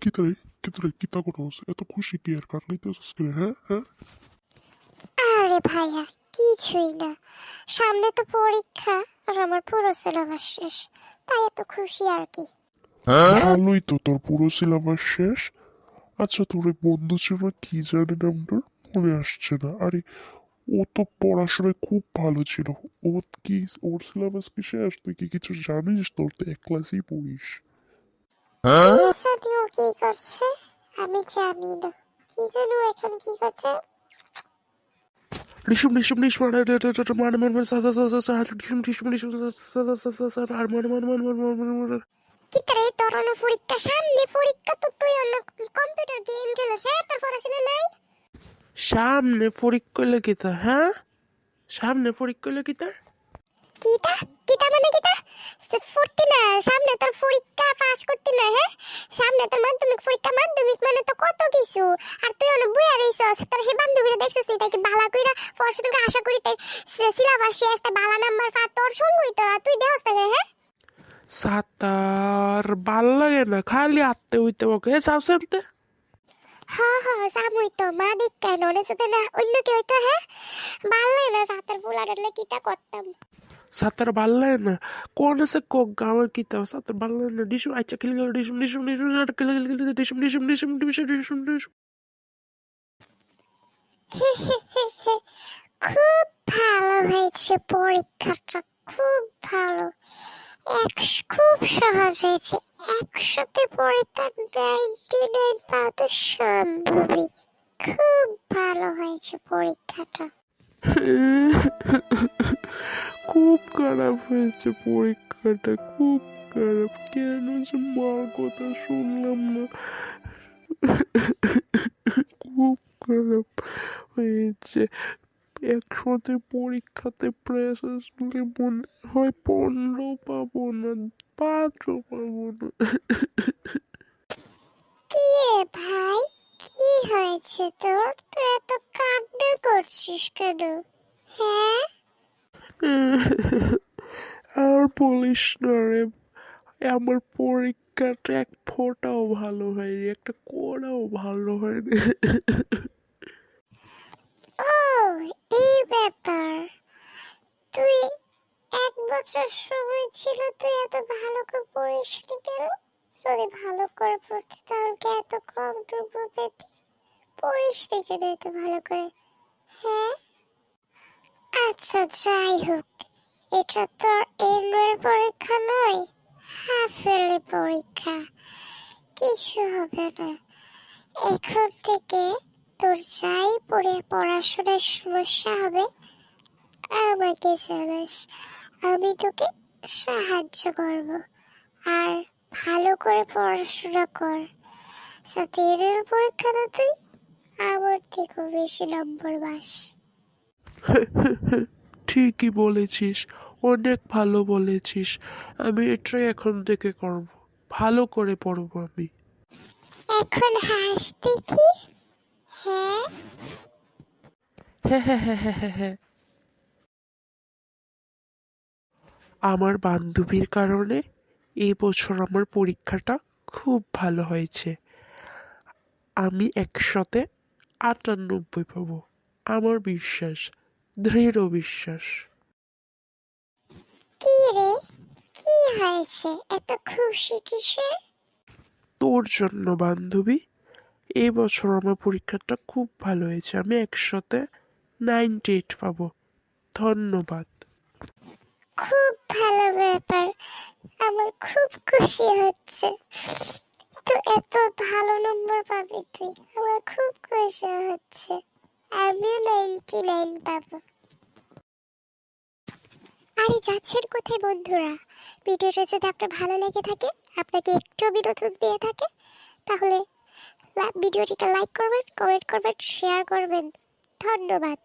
কিতারে কিতারে কিতা করস এত খুশি কি আর কার নিতেছস কে হ্যাঁ হ্যাঁ আরে ভাইয়া কিছুই না, সামনে তো পরীক্ষা আর আমার পুরো সিলেবাস শেষ, তাই এত খুশি আর কি। ভালোই তো তোর পুরো সিলেবাস শেষ। আচ্ছা তোর ওই বন্ধু ছিল না, কি জানি নামটা মনে আসছে না। আরে ও তো পড়াশোনায় খুব ভালো ছিল। ও কি ওর সিলেবাস কি শেষ? তুই কি কিছু জানিস? তোর তো এক ক্লাসই পড়িস। কি জানি ও কি করছে, আমি জানি না। কি জানি ও এখন কি করছে। রিসুম রিসুম রিস মানে মানে মানে মানে সা সা সা সা সা রিসুম রিসুম রিসুম সা সা সা সা সা সা আর মানে মানে মানে মানে মানে মানে কিতারে তোর অন্য পরীক্ষা, সামনে পরীক্ষা তো তুই অন্য কম্পিউটার গেম খেলিস, হ্যাঁ তোর পড়াশোনা নাই? সামনে পরীক্ষা লিখিতা হ্যাঁ সামনে পরীক্ষা লিখিতা কিতা কিতা মানে কিতা ফুর্তি না, সামনে তোর পরীক্ষা পাস করতে না, হ্যাঁ সামনে তোর মাধ্যমিক পরীক্ষা, মাধ্যমিক মানে তো কত কিছু। আর তুই অনেক বইয়া রইছস, তোর হে বান্ধবীরা দেখছিস নি, তাই কি ভালো কইরা পড়াশোনা করে আশা করি তাই সিলেবাস শেষ, তাই ভালো নাম্বার পা তোর সঙ্গই তো তুই দেহস না, হ্যাঁ? সাতার ভাল লাগে না, খালি আত্তে হইতে ওকে সাবসেন্তে হ্যাঁ হ্যাঁ সামুই তো মা দেখ কেন অনেক সাথে না অন্য কেউ তো, হ্যাঁ ভালো লাগে না সাঁতার পোলাটালে কিটা করতাম। সাতার ভাল লাগে না। কোন আছে কোক গাওয়ার কিতা সাতার ভাল লাগে না। ডিসুম আচ্ছা খেলে গেল ডিসুম ডিসুম ডিসুম খেলে গেল ডিসুম ডিসুম ডিসুম ডিসুম ডিসুম ডিসুম খুব ভালো হয়েছে পরীক্ষাটা, খুব ভালো। খুব সহজ হয়েছে, 100তে পরীক্ষা 99 পাওয়া তো সম্ভবই। খুব ভালো হয়েছে পরীক্ষাটা। খুব খারাপ হয়েছে পরীক্ষাটা, খুব খারাপ। কেন যে মার কথা শুনলাম না। খুব খারাপ হয়েছে। 100তে পরীক্ষাতে প্রেস আসলে মনে হয় 15 পাবো না, 5ও পাবো না। কি রে ভাই, কি হয়েছে তোর? তুই এত কান্না করছিস কেন, হ্যাঁ? আর বলিস না রে, আমার পরীক্ষাটা এক ফোঁটাও ভালো হয়নি, একটা কোড়াও ভালো হয়নি। ও এই ব্যাপার। তুই 1 বছর সময় ছিল, তুই এত ভালো করে পড়িসনি কেন? যদি ভালো করে পড়তি তাহলে কি এত কম নম্বর পেতি? পড়িসনি কেন এত ভালো করে, হ্যাঁ? আচ্ছা যাই হোক, এটা তোর এনুয়াল পরীক্ষা নয়, হাফ ইয়ারলি পরীক্ষা। কিছু হবে না। এখন থেকে তোর যাই পড়াশোনার সমস্যা হবে আমাকে জানাস, আমি তোকে সাহায্য করব। আর ভালো করে পড়াশোনা কর, যাতে এর পরীক্ষাতে তুই আমার থেকেও বেশি নম্বর পাস। ঠিকই বলেছিস, অনেক ভালো বলেছিস। আমি এটাই এখন থেকে করব, ভালো করে পড়বো আমি। এখন হাস দেখি, হ্যাঁ? হ্যাঁ হ্যাঁ হ্যাঁ হ্যাঁ হ্যাঁ হ্যাঁ। আমার বান্ধবীর কারণে এই বছর আমার পরীক্ষাটা খুব ভালো হয়েছে। আমি 100তে 98 পাবো, আমার বিশ্বাস, দৃঢ় বিশ্বাস। কি রে, কি হয়েছে এত খুশি কিসের? তোর জন্য বান্ধবী, এই বছর আমার পরীক্ষাটা খুব ভালো হয়েছে, আমি 100তে 98 পাবো। ধন্যবাদ। খুব ভালো ব্যাপার, আমার খুব খুশি হচ্ছে। তো এত ভালো নম্বর পাবি তুই, আমার খুব খুশি হচ্ছে। আমিও 99 পাবো। আরে যাচ্ছেন কোথায় বন্ধুরা? ভিডিওটা যদি আপনার ভালো লেগে থাকে, আপনাকে একটু বিনোদন দিয়ে থাকে, তাহলে ভিডিওটিকে লাইক করবেন, কমেন্ট করবেন, শেয়ার করবেন। ধন্যবাদ।